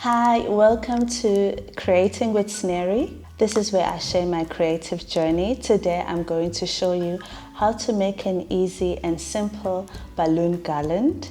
Hi, welcome to Creating with Snerry. This is where I share my creative journey. Today I'm going to show you how to make an easy and simple balloon garland.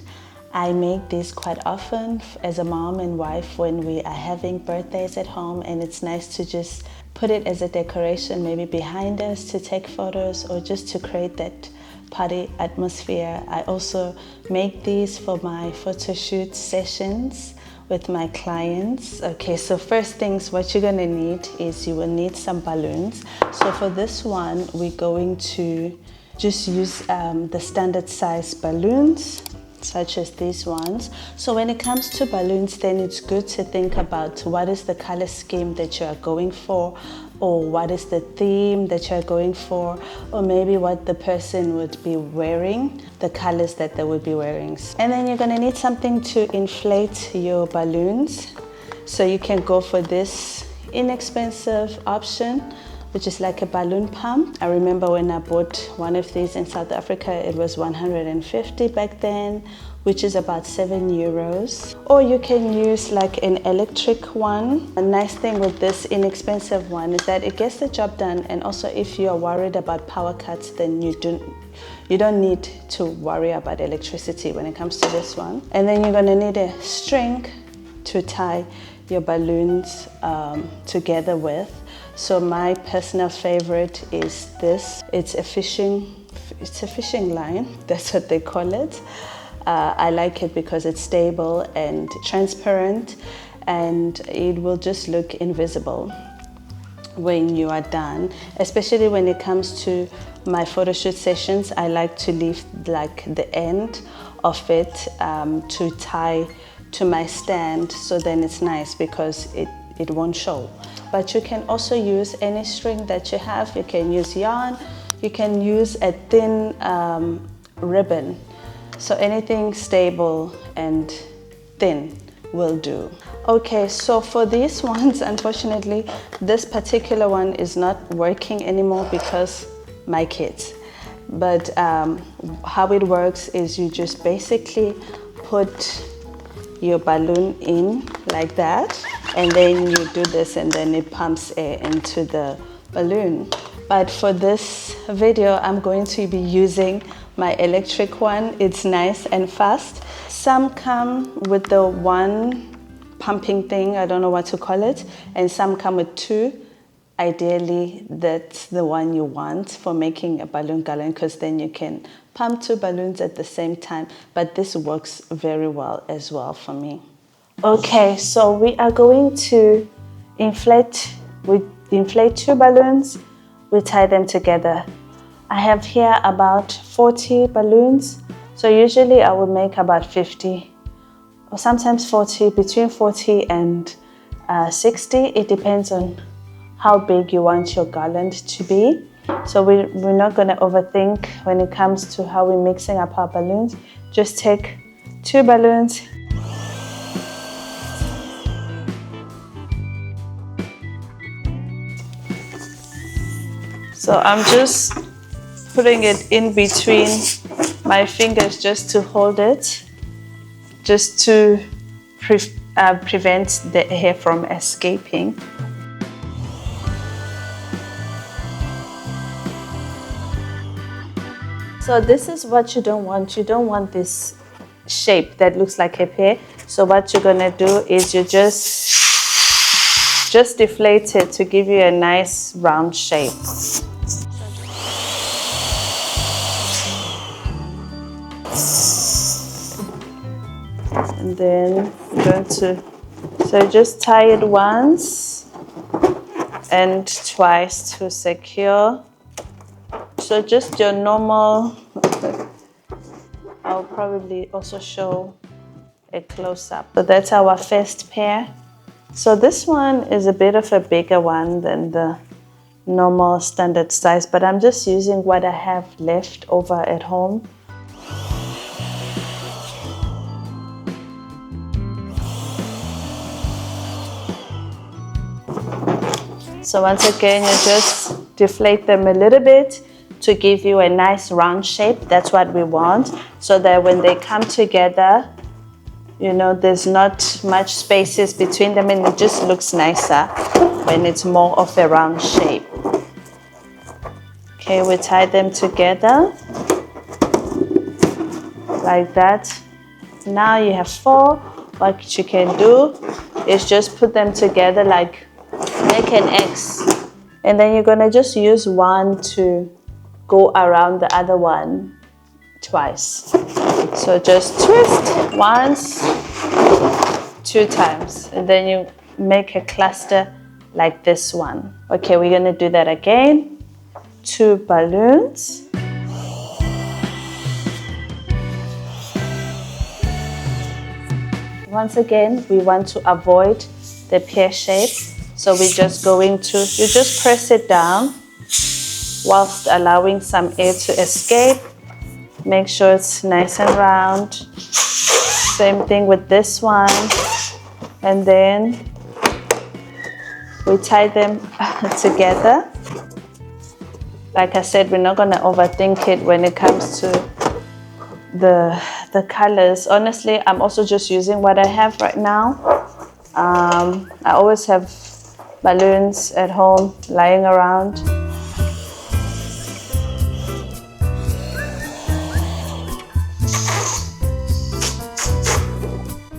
I make these quite often as a mom and wife when we are having birthdays at home, and it's nice to just put it as a decoration maybe behind us to take photos or just to create that party atmosphere. I also make these for my photo shoot sessions with my clients. Okay, so first things, what you're gonna need is you will need some balloons. So for this one, we're going to just use the standard size balloons, such as these ones. So when it comes to balloons, then it's good to think about what is the color scheme that you are going for, or what is the theme that you're going for, or maybe what the person would be wearing, the colors that they would be wearing. And then you're gonna need something to inflate your balloons. So you can go for this inexpensive option, which is like a balloon pump. I remember when I bought one of these in South Africa, it was 150 back then, which is about €7. Or you can use like an electric one. A nice thing with this inexpensive one is that it gets the job done, and also if you are worried about power cuts, then you don't need to worry about electricity when it comes to this one. And then you're gonna need a string to tie your balloons together with. So my personal favorite is this. It's a fishing line, that's what they call it. I like it because it's stable and transparent, and it will just look invisible when you are done. Especially when it comes to my photo shoot sessions, I like to leave like the end of it to tie to my stand, so then it's nice because it won't show. But you can also use any string that you have. You can use yarn, you can use a thin ribbon. So anything stable and thin will do. Okay, so for these ones, unfortunately, this particular one is not working anymore because my kids. But how it works is you just basically put your balloon in like that, and then you do this, and then it pumps air into the balloon. But for this video, I'm going to be using my electric one. It's nice and fast. Some come with the one pumping thing, I don't know what to call it, and some come with two. Ideally, that's the one you want for making a balloon garland, because then you can pump two balloons at the same time. But this works very well as well for me. Okay, so we are going to inflate two balloons. We tie them together. I have here about 40 balloons. So usually I would make about 50 or sometimes 40, between 40 and 60. It depends on how big you want your garland to be. So we're not gonna overthink when it comes to how we're mixing up our balloons. Just take two balloons. So I'm just putting it in between my fingers just to hold it, just to prevent the air from escaping. So this is what you don't want. You don't want this shape that looks like a pear. So what you're gonna do is you just deflate it to give you a nice round shape. And then I'm going to, so just tie it once and twice to secure. So just your normal, I'll probably also show a close-up. So that's our first pair. So this one is a bit of a bigger one than the normal standard size, but I'm just using what I have left over at home. So once again, you just deflate them a little bit to give you a nice round shape. That's what we want, so that when they come together, you know, there's not much spaces between them, and it just looks nicer when it's more of a round shape. Okay, we tie them together like that. Now you have 4. What you can do is just put them together, like make an X, and then you're gonna just use one to go around the other one twice. So just twist once, 2 times, and then you make a cluster like this one. Okay, we're gonna do that again. 2 balloons. Once again, we want to avoid the pear shape, so we're just going to, you just press it down whilst allowing some air to escape. Make sure it's nice and round. Same thing with this one. And then we tie them together. Like I said, we're not going to overthink it when it comes to the colors. Honestly, I'm also just using what I have right now. I always have balloons at home lying around.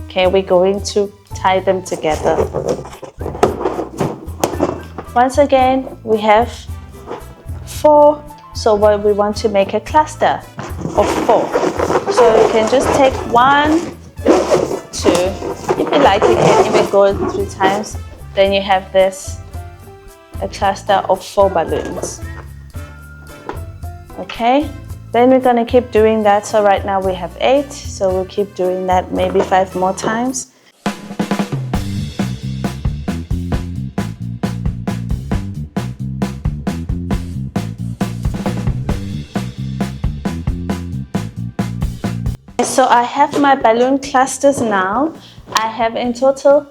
Okay, we're going to tie them together. Once again, we have 4, so what we want to make a cluster of 4. So you can just take 1, 2, if you like you can even go 3 times, then you have this, a cluster of 4 balloons. Okay, then we're going to keep doing that. So right now we have 8, so we'll keep doing that maybe 5 more times. So I have my balloon clusters now. I have in total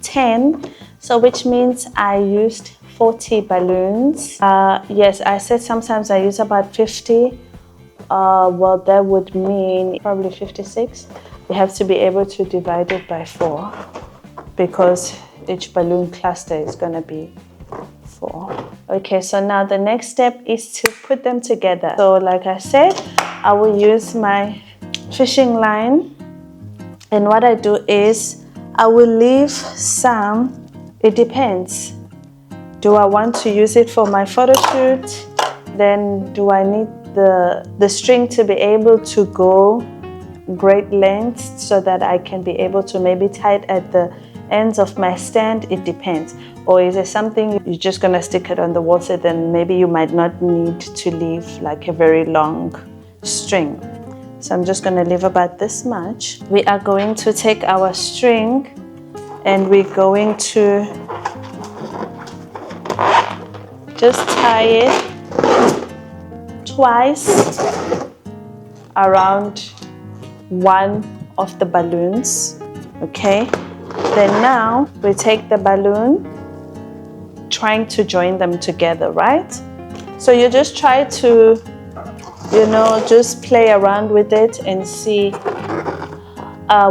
10, so which means I used 40 balloons. Yes, I said sometimes I use about 50. Well, that would mean probably 56. You have to be able to divide it by 4 because each balloon cluster is going to be 4. Okay, so now the next step is to put them together. So like I said, I will use my fishing line, and what I do is I will leave some, it depends. Do I want to use it for my photo shoot? Then do I need the string to be able to go great lengths so that I can be able to maybe tie it at the ends of my stand? It depends. Or is it something you're just gonna stick it on the wall, so then maybe you might not need to leave like a very long string. So I'm just going to leave about this much. We are going to take our string and we're going to just tie it twice around one of the balloons. Okay, then now we take the balloon, trying to join them together, right? So you just try to, you know, just play around with it and see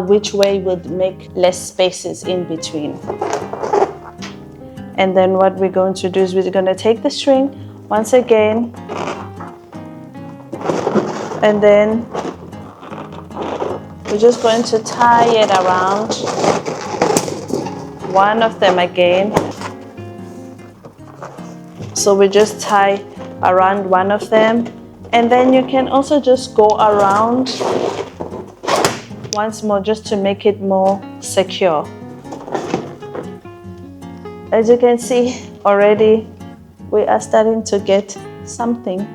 which way would make less spaces in between. And then what we're going to do is we're going to take the string once again, and then we're just going to tie it around one of them again. So we just tie around one of them. And then you can also just go around once more just to make it more secure. As you can see already, we are starting to get something.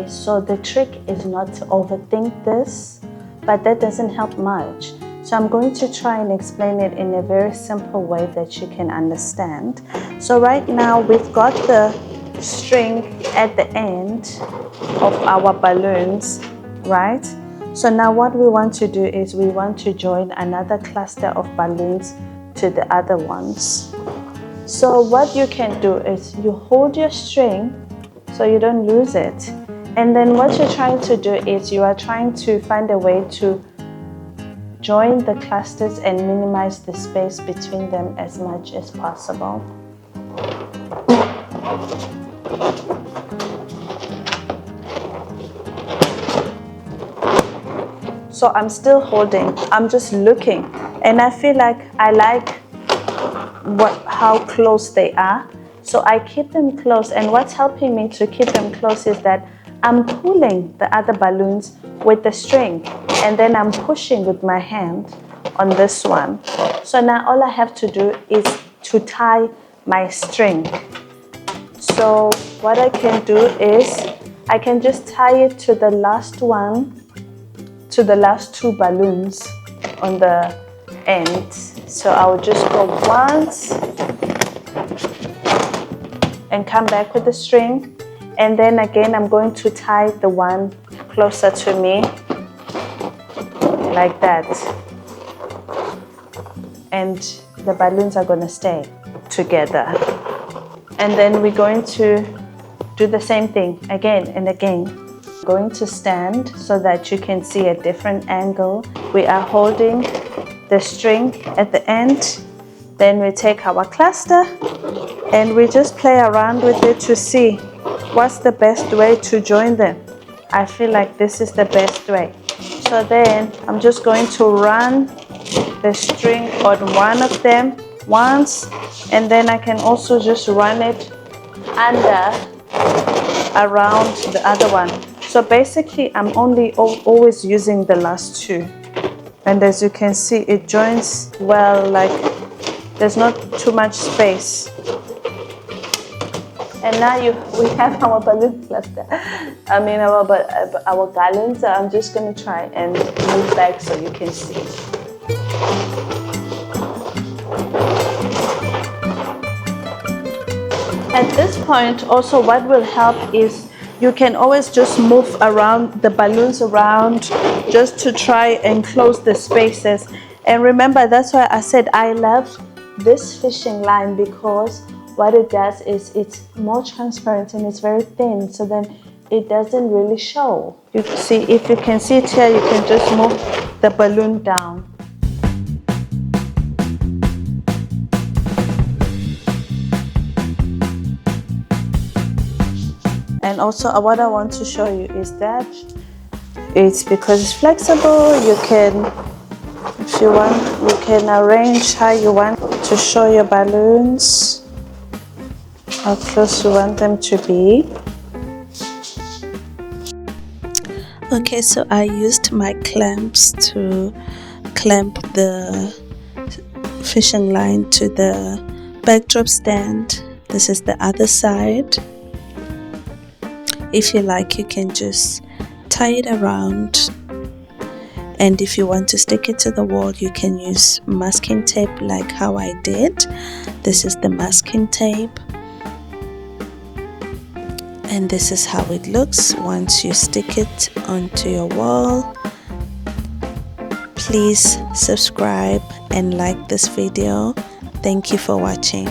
So the trick is not to overthink this, but that doesn't help much. So I'm going to try and explain it in a very simple way that you can understand. So right now we've got the string at the end of our balloons, right? So now what we want to do is we want to join another cluster of balloons to the other ones. So what you can do is you hold your string so you don't lose it, and then what you're trying to do is you are trying to find a way to join the clusters and minimize the space between them as much as possible. So I'm still holding, I'm just looking, and I feel like I like how close they are. So I keep them close, and what's helping me to keep them close is that I'm pulling the other balloons with the string, and then I'm pushing with my hand on this one. So now all I have to do is to tie my string. So what I can do is I can just tie it to the last one, to the last two balloons on the end. So I will just go once and come back with the string, and then again I'm going to tie the one closer to me like that, and the balloons are going to stay together. And then we're going to do the same thing again and again. Going to stand so that you can see a different angle. We are holding the string at the end, then we take our cluster and we just play around with it to see what's the best way to join them. I feel like this is the best way. So then I'm just going to run the string on one of them once, and then I can also just run it around the other one. So basically I'm only always using the last two, and as you can see it joins well, like there's not too much space. And now we have our balloon cluster. I mean our garland. So I'm just going to try and move back so you can see. At this point also what will help is you can always just move around the balloons around just to try and close the spaces. And remember, that's why I said I love this fishing line, because what it does is it's more transparent and it's very thin, so then it doesn't really show. You see, if you can see it here, you can just move the balloon down. And also what I want to show you is that it's because it's flexible, you can, if you want, you can arrange how you want to show your balloons, how close you want them to be. Okay, so I used my clamps to clamp the fishing line to the backdrop stand. This is the other side. If you like, you can just tie it around, and if you want to stick it to the wall, you can use masking tape like how I did. This is the masking tape, and this is how it looks once you stick it onto your wall. Please subscribe and like this video. Thank you for watching.